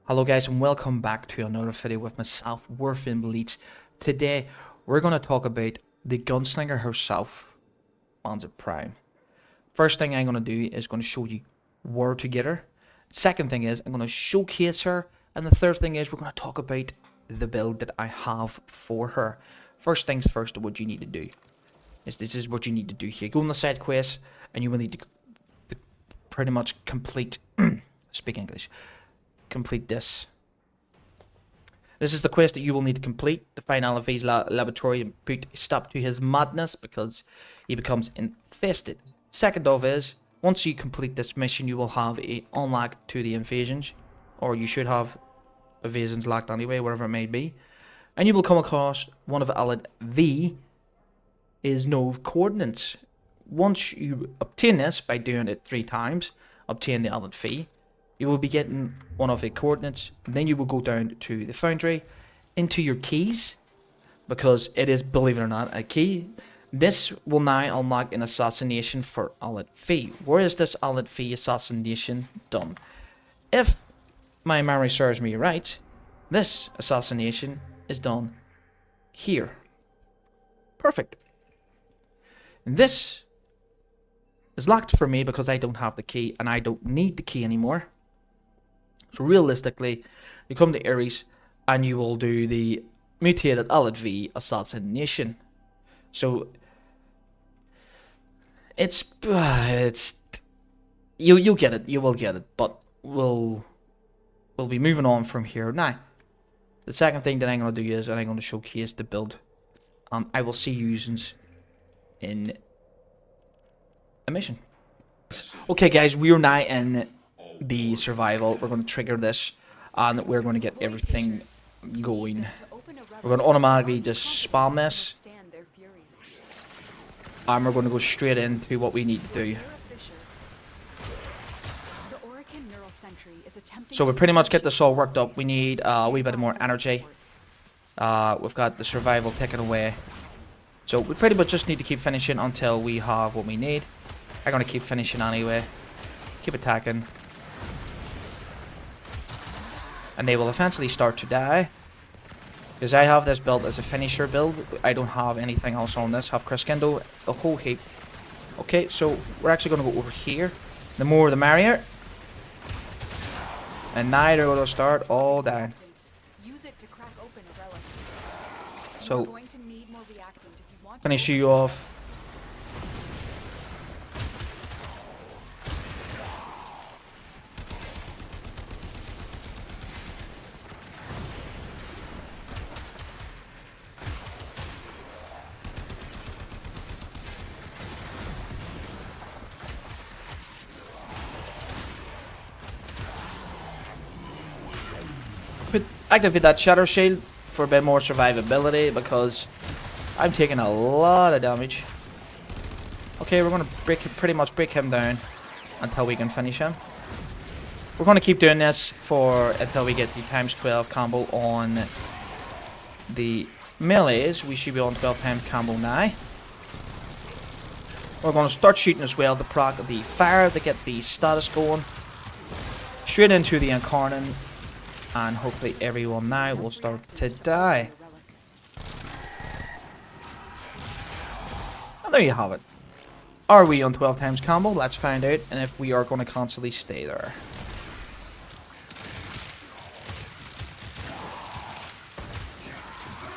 Hello guys and welcome back to another video with myself, Warfin Bleats. Today we're going to talk about the gunslinger herself, Mesa Prime. First thing I'm going to do is going to show you where to get her. Second thing is I'm going to showcase her. And the third thing is we're going to talk about the build that I have for her. First things first, what you need to do is this is what you need to do here. Go on the side quest and you will need to pretty much complete, speak English, complete this. This is the quest that you will need to complete to find Alivi's laboratory and put a stop to his madness because he becomes infested. Second of is, once you complete this mission you will have a unlock to the invasions, or you should have evasions locked anyway, whatever it may be. And you will come across one of Alivi's no coordinates. Once you obtain this by doing it 3 times, obtain the Alivi, you will be getting one of the coordinates. Then you will go down to the foundry, into your keys, because it is, believe it or not, a key. This will now unlock an assassination for Alivi. Where is this Alivi assassination done? If my memory serves me right, this assassination is done here. Perfect. And this is locked for me because I don't have the key and I don't need the key anymore. So realistically, you come to Ares and you will do the mutated Alivi assassination. So you'll get it, you will get it, but we'll be moving on from here. Now, the second thing that I'm gonna do is I'm gonna showcase the build. I will see you in a mission. Okay guys, we are now in the survival. We're going to trigger this and we're going to get everything going. We're going to automatically just spam this and we're going to go straight into what we need to do. So we pretty much get this all worked up. We need a wee bit more energy. We've got the survival taken away, so we pretty much just need to keep finishing until we have what we need. I'm going to keep finishing anyway, keep attacking, and they will eventually start to die. Because I have this built as a finisher build. I don't have anything else on this. Have crescendo, a whole heap. Okay, so we're actually going to go over here. The more the merrier. And now they're going to start all down. So, finish you off. Activate that shatter shield for a bit more survivability because I'm taking a lot of damage. Okay, we're going to pretty much break him down until we can finish him. We're going to keep doing this until we get the ×12 combo on the melees. We should be on 12 times combo now. We're going to start shooting as well to proc the fire to get the status going. Straight into the incarnate. And hopefully everyone now will start to die. And there you have it. Are we on 12 times combo? Let's find out, and if we are going to constantly stay there.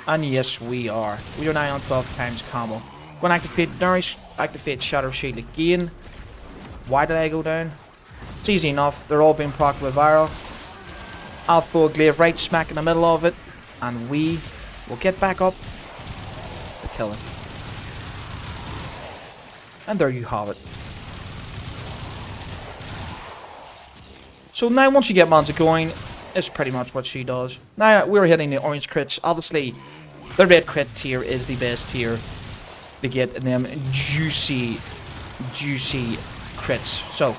And yes, we are. We are now on 12 times combo. Going to activate Nourish, activate Shadow Shield again. Why did I go down? It's easy enough. They're all being procced with viral. I'll throw a glaive right smack in the middle of it, and we will get back up to kill him. And there you have it. So now once you get Mesa going, it's pretty much what she does. Now we're hitting the orange crits. Obviously, the red crit tier is the best tier to get them juicy crits. So,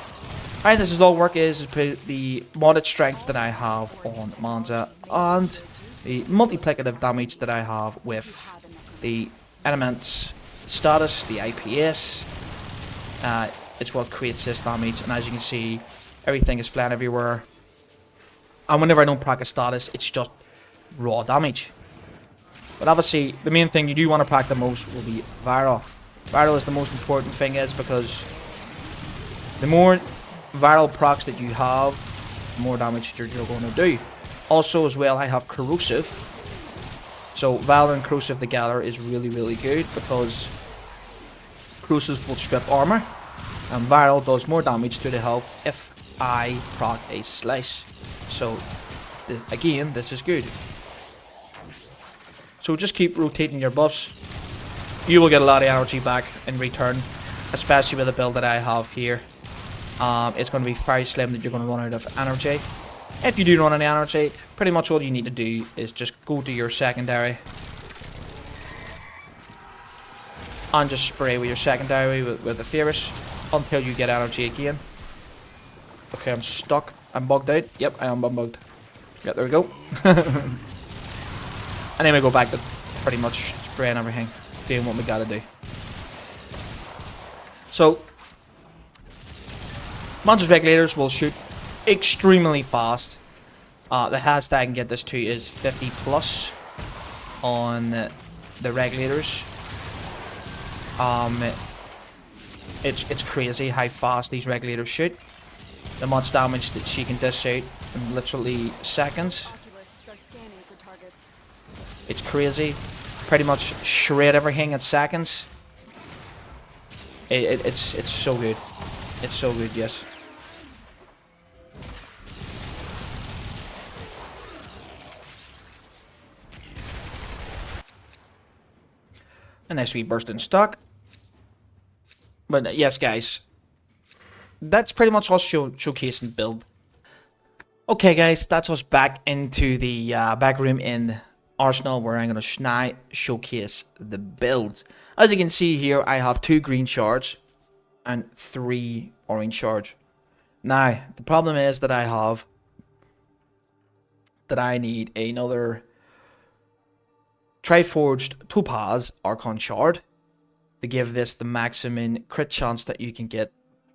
how this is all work is put the modded strength that I have on Mesa and the multiplicative damage that I have with the elements status, the IPS. It's what creates this damage, and as you can see, everything is flat everywhere. And whenever I don't proc a status, it's just raw damage. But obviously, the main thing you do want to proc the most will be viral. Viral is the most important thing is because the more viral procs that you have, the more damage you're going to do. Also as well, I have corrosive. So viral and corrosive together is really, really good because corrosive will strip armor and viral does more damage to the health if I proc a slice. So again, this is good. So just keep rotating your buffs. You will get a lot of energy back in return, especially with the build that I have here. It's going to be very slim that you're going to run out of energy. If you do run out of energy, pretty much all you need to do is just go to your secondary and just spray with your secondary with the Theris until you get energy again. Okay, I'm stuck. I'm bugged out. Yep, I am bugged. Yep, there we go. And then we go back to pretty much spraying everything, doing what we gotta do. So, monsters regulators will shoot extremely fast. The highest I can get this to is 50 plus on the regulators. It's crazy how fast these regulators shoot. The much damage that she can dish out in literally seconds. It's crazy. Pretty much shred everything in seconds. It's so good. It's so good, yes. A nice wee burst in stock. But yes, guys, that's pretty much us showcasing build. Okay, guys, that's us back into the back room in Arsenal, where I'm going to now showcase the builds. As you can see here, I have 2 green shards and 3 orange shards. Now, the problem is that I need another Triforged Topaz Archon shard to give this the maximum crit chance that you can get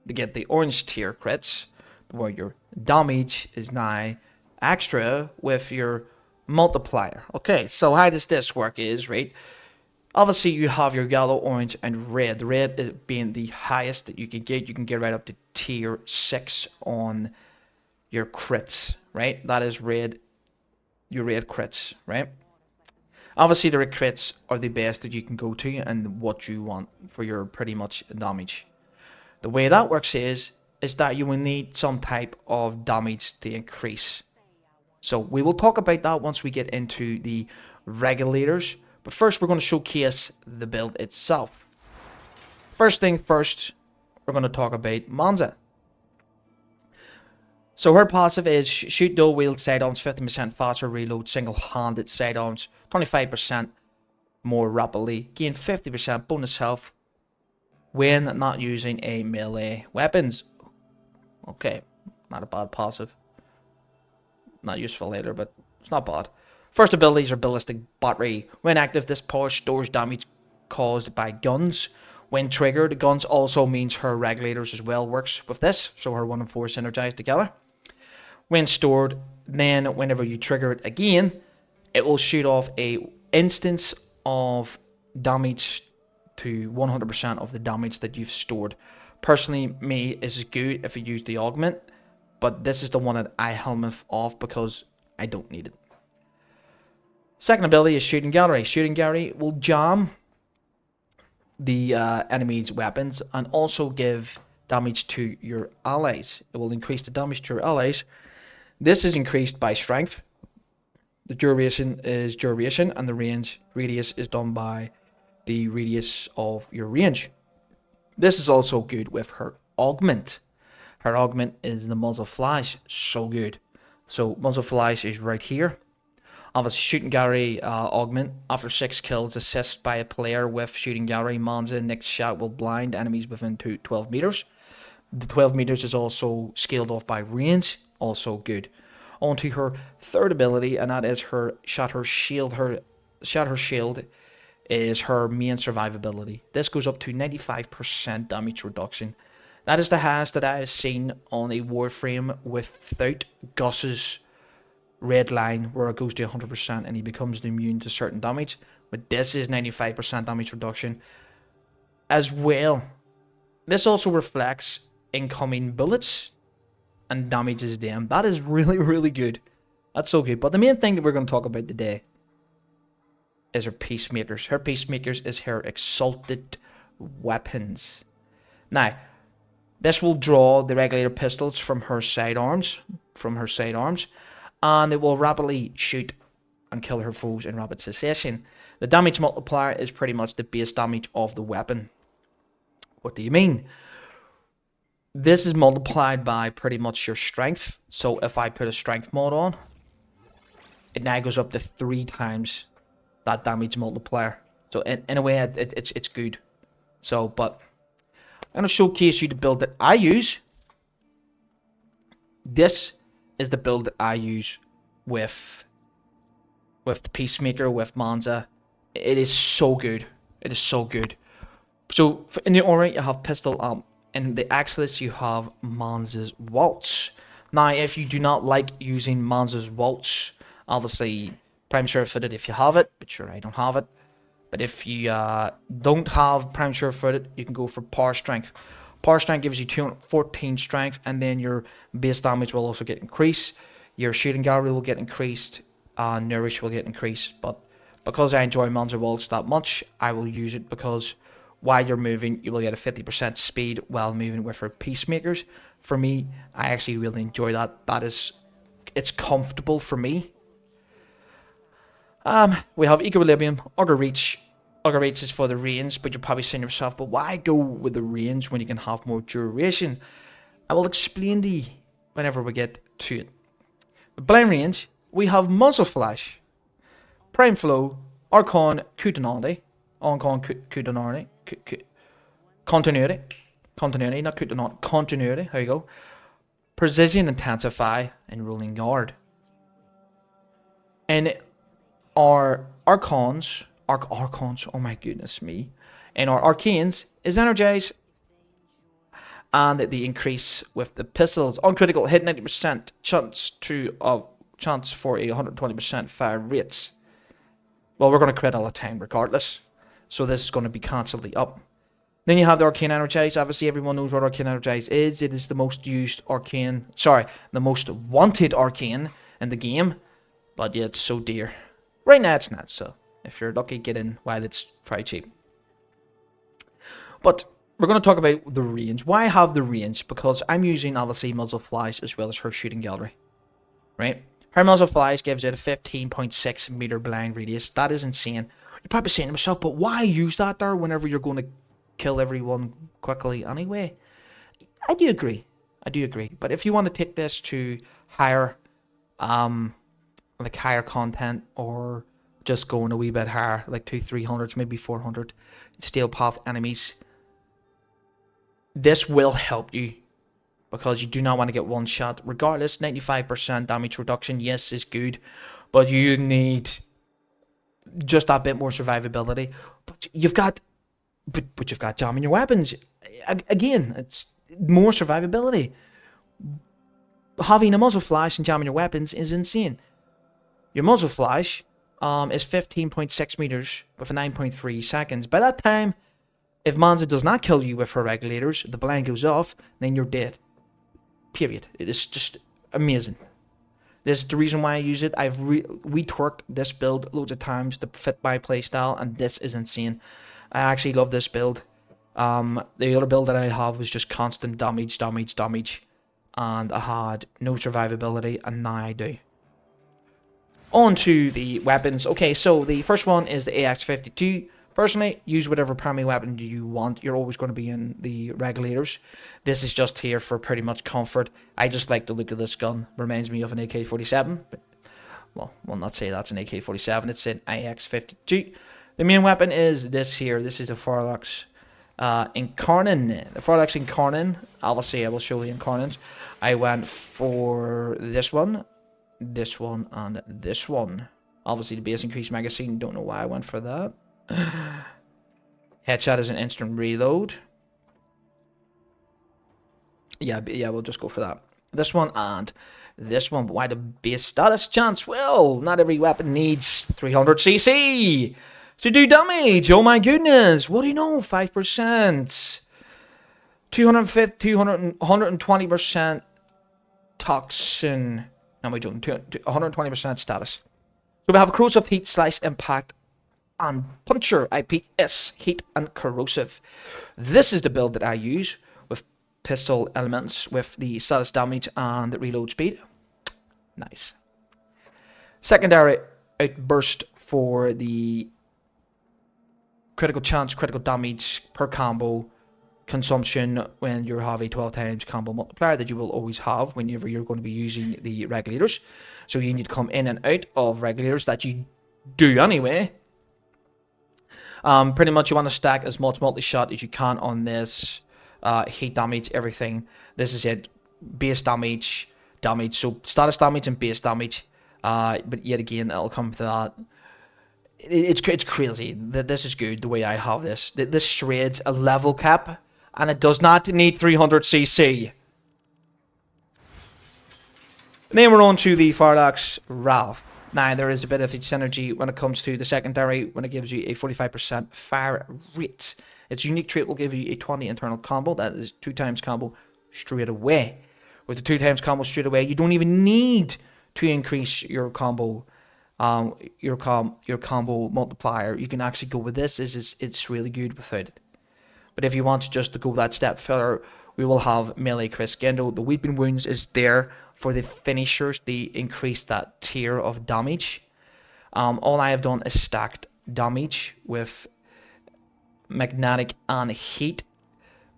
to get the orange tier crits, where your damage is now extra with your multiplier. Okay, so how does this work is, right? Obviously you have your yellow, orange, and red. Red being the highest that you can get. You can get right up to tier 6 on your crits, right? That is red, your red crits, right? Obviously the red crits are the best that you can go to and what you want for your pretty much damage. The way that works is that you will need some type of damage to increase. So we will talk about that once we get into the regulators. But first we're going to showcase the build itself. First thing first, we're going to talk about Mesa. So her passive is shoot dual wield sidearms 50% faster reload, single-handed sidearms 25% more rapidly, gain 50% bonus health when not using a melee weapons. Okay, not a bad passive. Not useful later, but it's not bad. First abilities are Ballistic Battery. When active, this power stores damage caused by guns. When triggered, guns also means her regulators as well works with this, so her 1 and 4 synergize together. When stored, then whenever you trigger it again, it will shoot off a instance of damage to 100% of the damage that you've stored. Personally, me, is good if you use the augment, but this is the one that I helmet off because I don't need it. Second ability is Shooting Gallery. Shooting Gallery will jam the enemy's weapons and also give damage to your allies. It will increase the damage to your allies. This is increased by strength. The duration is duration, and the radius is done by the radius of your range. This is also good with her augment. Her augment is the muzzle flash, so good. So muzzle flash is right here. Obviously, Shooting Gallery augment after 6 kills, assist by a player with Shooting Gallery. Mesa next shot will blind enemies within 12 meters. The 12 meters is also scaled off by range, also good. On to her third ability, and that is her Shatter Shield. Her Shatter Shield is her main survivability. This goes up to 95% damage reduction. That is the highest that I have seen on a Warframe without Gus's red line where it goes to 100% and he becomes immune to certain damage. But this is 95% damage reduction as well. This also reflects incoming bullets and damages them. That is really, really good. That's so good. But the main thing that we're going to talk about today is her peacemakers. Her peacemakers is her exalted weapons. Now, this will draw the regulator pistols from her sidearms, and it will rapidly shoot and kill her foes in rapid succession. The damage multiplier is pretty much the base damage of the weapon. What do you mean? This is multiplied by pretty much your strength. So if I put a strength mod on, it now goes up to 3 times that damage multiplier. So in a way, it's good. So, but I'm going to showcase you the build that I use. This is the build that I use with the Peacemaker, with Mesa. It is so good. It is so good. So in the aura you have pistol, in the Axis you have Mesa's Waltz. Now if you do not like using Mesa's Waltz, obviously Prime Sure-Footed if you have it, but sure I don't have it. But if you don't have Prime Sure-Footed, you can go for Power Strength. Power Strength gives you 214 strength, and then your base damage will also get increased. Your shooting gallery will get increased, Nourish will get increased. But because I enjoy Mesa Waltz that much, I will use it because while you're moving, you will get a 50% speed while moving with her Peacemakers. For me, I actually really enjoy that. It's comfortable for me. We have Equilibrium, Auger Reach. Auger Reach is for the range, but you're probably saying to yourself, but why go with the range when you can have more duration? I will explain to you whenever we get to it. With blind range, we have Muzzle Flash, Prime Flow, Archon Continuity, Continuity, not Continuity, Continuity, there you go. Precision Intensify, and Rolling Guard. And our Archons, oh my goodness me, and our Arcanes is Energize, and the increase with the pistols. On critical hit, 90% chance for a 120% fire rates. Well, we're going to crit all the time regardless, so this is going to be constantly up. Then you have the Arcane Energize. Obviously everyone knows what Arcane Energize is. It is the most used arcane, the most wanted arcane in the game, but yet it's so dear. Right now it's not, so if you're lucky, get in while it's very cheap. But we're going to talk about the range. Why have the range? Because I'm using obviously Muzzle Flash as well as her shooting gallery, right? Her Muzzle Flash gives it a 15.6 meter blind radius. That is insane. You're probably saying to yourself, but why use that there whenever you're going to kill everyone quickly anyway? I do agree. But if you want to take this to higher, like higher content, or just going a wee bit higher, like 200-300s, maybe 400 steel path enemies, this will help you because you do not want to get one shot. Regardless, 95% damage reduction, yes, is good, but you need just that bit more survivability. But you've got jamming your weapons. Again, it's more survivability. Having a muzzle flash and jamming your weapons is insane. Your muzzle flash is 15.6 meters with a 9.3 seconds. By that time, if Mesa does not kill you with her regulators, the blind goes off, then you're dead. Period. It is just amazing. This is the reason why I use it. I've retworked this build loads of times to fit my playstyle, and this is insane. I actually love this build. The other build that I have was just constant damage, and I had no survivability, and now I do. On to the weapons. Okay, so the first one is the AX-52. Personally, use whatever primary weapon you want. You're always going to be in the regulators. This is just here for pretty much comfort. I just like the look of this gun. Reminds me of an AK-47. But, well, we'll not say that's an AK-47. It's an AX-52. The main weapon is this here. This is the Farlox Incarnon. The Farlox Incarnon. Obviously, I will show the Incarnons. I went for this one, and this one. Obviously, the base increased magazine. Don't know why I went for that. Headshot is an instant reload. Yeah, we'll just go for that. This one, and this one. But why the base status chance? Well, not every weapon needs 300cc to do damage. Oh my goodness. What do you know? 5%. 250, 200, 120% toxin. No, we don't. 120% status. So we have corrosive heat, slice, impact, and puncture. IPS, heat, and corrosive. This is the build that I use with pistol elements with the status damage and the reload speed. Nice. Secondary outburst for the critical chance, critical damage per combo consumption when you have a 12 times combo multiplier that you will always have whenever you're going to be using the regulators. So you need to come in and out of regulators that you do anyway. Pretty much you want to stack as much multi-shot as you can on this. Heat damage, everything. This is it. Base damage, so status damage and base damage. But yet again, it'll come to that. It's crazy. This is good the way I have this. This shreds a level cap, and it does not need 300cc. Then we're on to the Fardax Ralph. Now there is a bit of a synergy when it comes to the secondary when it gives you a 45% fire rate. Its unique trait will give you a 20 internal combo. That is 2 times combo straight away. With the 2 times combo straight away, you don't even need to increase your combo. Your combo multiplier. You can actually go with this. It's really good without it. But if you want just to go that step further, we will have melee crescendo. The weeping wounds is there for the finishers. They increase that tier of damage. All I have done is stacked damage with magnetic and heat,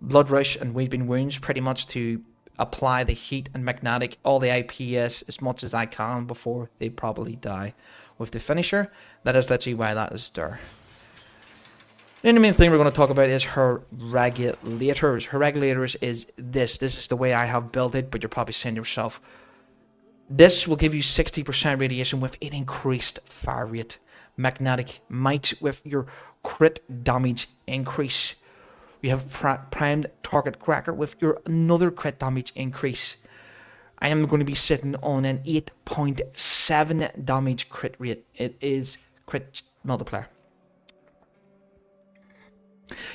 blood rush and weeping wounds, pretty much to apply the heat and magnetic, all the IPS as much as I can before they probably die. With the finisher, that is literally why that is there. And the main thing we're going to talk about is her regulators. Her regulators is this. This is the way I have built it, but you're probably saying to yourself, this will give you 60% radiation with an increased fire rate. Magnetic might with your crit damage increase. We have primed target cracker with your another crit damage increase. I am going to be sitting on an 8.7 damage crit rate. It is crit multiplier.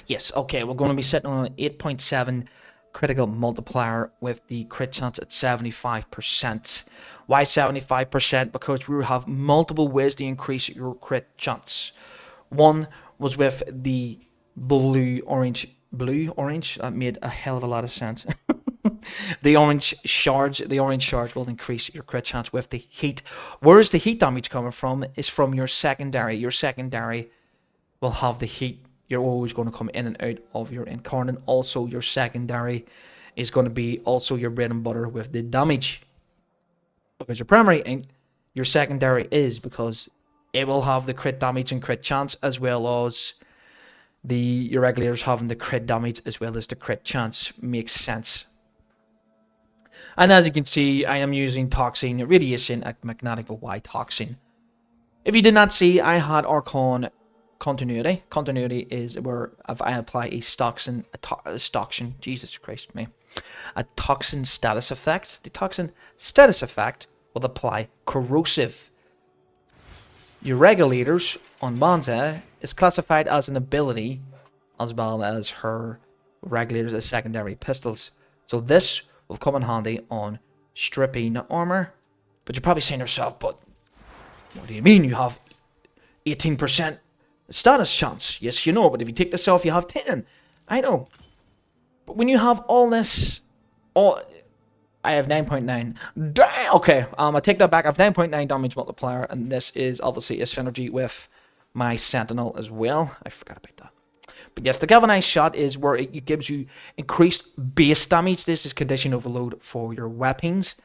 Yes, okay, we're going to be sitting on an 8.7 critical multiplier with the crit chance at 75%. Why 75%? Because we have multiple ways to increase your crit chance. One was with the blue orange. That made a hell of a lot of sense. The orange shards will increase your crit chance with the heat. Where is the heat damage coming from? Is from your secondary. Your secondary will have the heat. You're always going to come in and out of your incarnate. Also, your secondary is going to be also your bread and butter with the damage. Because your primary ain't, your secondary is, because it will have the crit damage and crit chance, as well as your regulators having the crit damage as well as the crit chance. Makes sense. And as you can see, I am using toxin radiation at magnetic Y toxin. If you did not see, I had Archon continuity. Continuity is where if I apply a toxin, Jesus Christ me, a toxin status effect. The toxin status effect will apply corrosive. Your regulators on Mesa is classified as an ability, as well as her regulators as secondary pistols. So this will come in handy on stripping armor. But you're probably saying to yourself, but what do you mean you have 18% status chance? Yes, you know, but if you take this off, you have 10. I know. But when you have all this, I have 9.9. Damn! Okay, I take that back. I have 9.9 damage multiplier, and this is obviously a synergy with my Sentinel as well. I forgot about that. But yes, the galvanized shot is where it gives you increased base damage. This is condition overload for your weapons.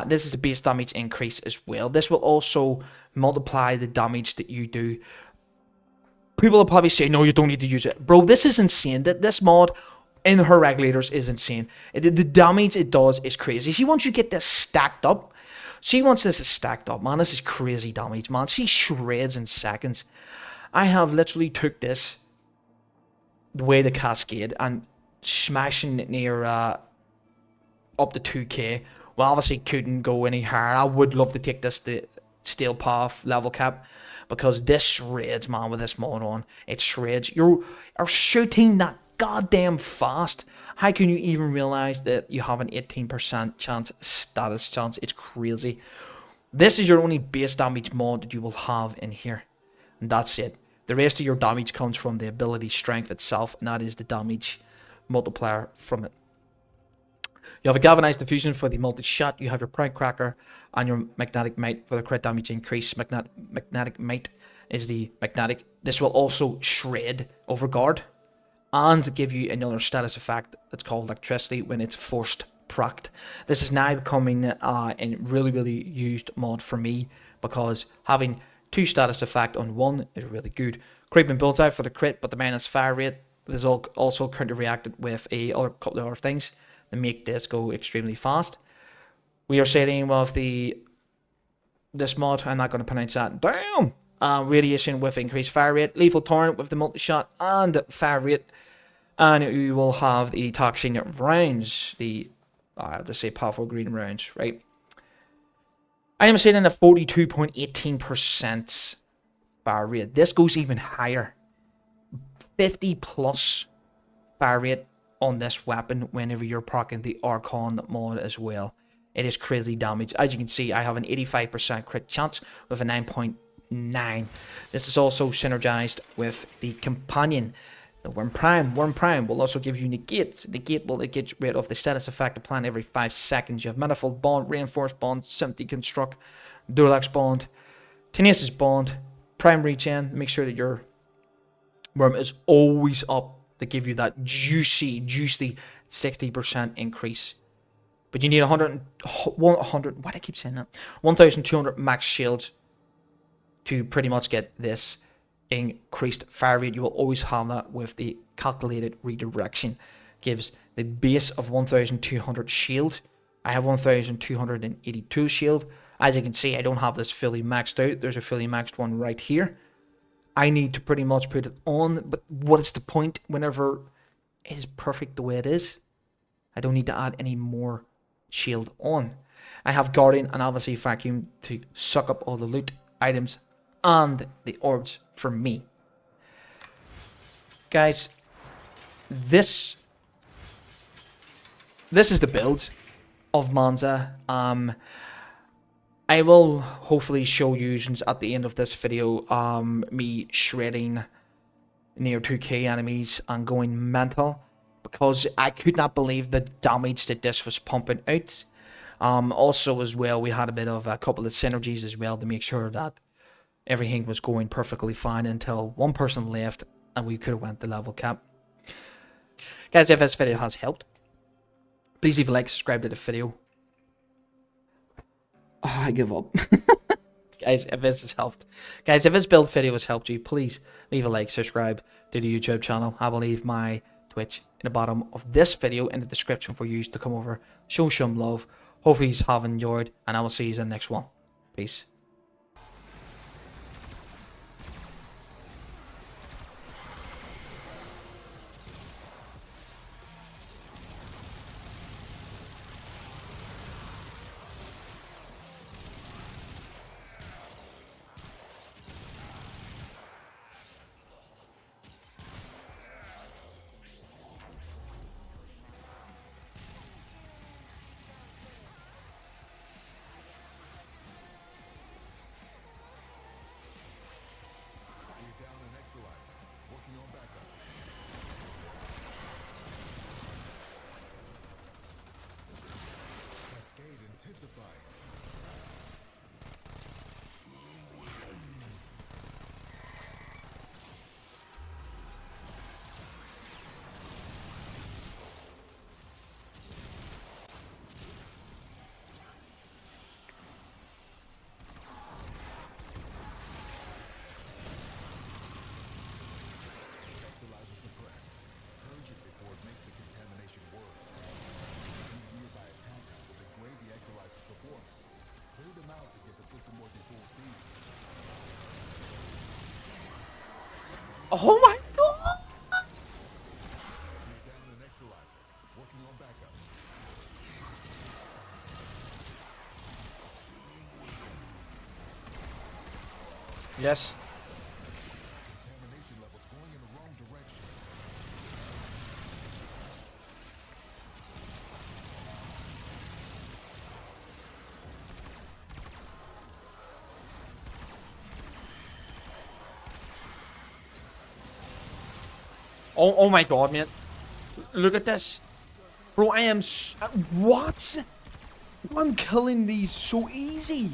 This is the base damage increase as well. This will also multiply the damage that you do. People will probably say, no, you don't need to use it. Bro, this is insane. This mod in her regulators is insane. The damage it does is crazy. See, once you get this stacked up, man, this is crazy damage, man. She shreds in seconds. I have literally took this the way the cascade and smashing it near up to 2k Well, obviously couldn't go any higher. I would love to take this to steel path level cap because this shreds, man, with this mod on. It shreds. You're shooting that goddamn fast. How can you even realize that you have an 18% chance, status chance? It's crazy. This is your only base damage mod that you will have in here. And that's it. The rest of your damage comes from the ability strength itself, and that is the damage multiplier from it. You have a galvanized diffusion for the multi-shot. You have your prime cracker and your magnetic might for the crit damage increase. Magnetic might is the magnetic. This will also shred over guard and give you another status effect that's called electricity when it's forced procced. This is now becoming a really used mod for me because having two status effect on one is really good. Creeping bullseye for the crit, but the minus fire rate is also counter reacted with a couple of other things to make this go extremely fast. We are setting with this mod, I'm not going to pronounce that. Damn! Radiation with increased fire rate, lethal torrent with the multi-shot and fire rate, and you will have the toxin rounds, the let's say powerful green rounds, right? I am setting a 42.18% fire rate. This goes even higher, 50 plus fire rate on this weapon whenever you're proccing the Archon mod as well. It is crazy damage. As you can see, I have an 85% crit chance with a 9.9. This is also synergized with the companion. The Worm Prime. Worm Prime will also give you negate. Negate will get rid of the status effect applied every 5 seconds. You have Manifold Bond, Reinforced Bond, Sympathy Construct, Durax Bond, Tenacious Bond, Prime Regen. Make sure that your Worm is always up to give you that juicy 60% increase. But you need 100, why do I keep saying that? 1,200 max shield to pretty much get this increased fire rate. You will always have that with the calculated redirection. Gives the base of 1,200 shield. I have 1,282 shield. As you can see, I don't have this fully maxed out. There's a fully maxed one right here. I need to pretty much put it on, but what is the point whenever it is perfect the way it is? I don't need to add any more shield on. I have Guardian and obviously Vacuum to suck up all the loot items and the orbs for me. Guys, this is the build of Mesa. I will hopefully show you at the end of this video me shredding near 2k enemies and going mental because I could not believe the damage that this was pumping out. Also as well, we had a couple of synergies as well to make sure that everything was going perfectly fine until one person left and we could have went the level cap. Guys, if this video has helped, please leave a like, subscribe to the video. Oh, I give up. Guys, if this has helped. Guys, if this build video has helped you, please leave a like, subscribe to the YouTube channel. I will leave my Twitch in the bottom of this video in the description for you to come over, show some love. Hopefully you have enjoyed, and I will see you in the next one. Peace. Oh my god! Yes. Contamination levels going in the wrong direction. Oh my god, man. Look at this. Bro, I am... what? I'm killing these so easy.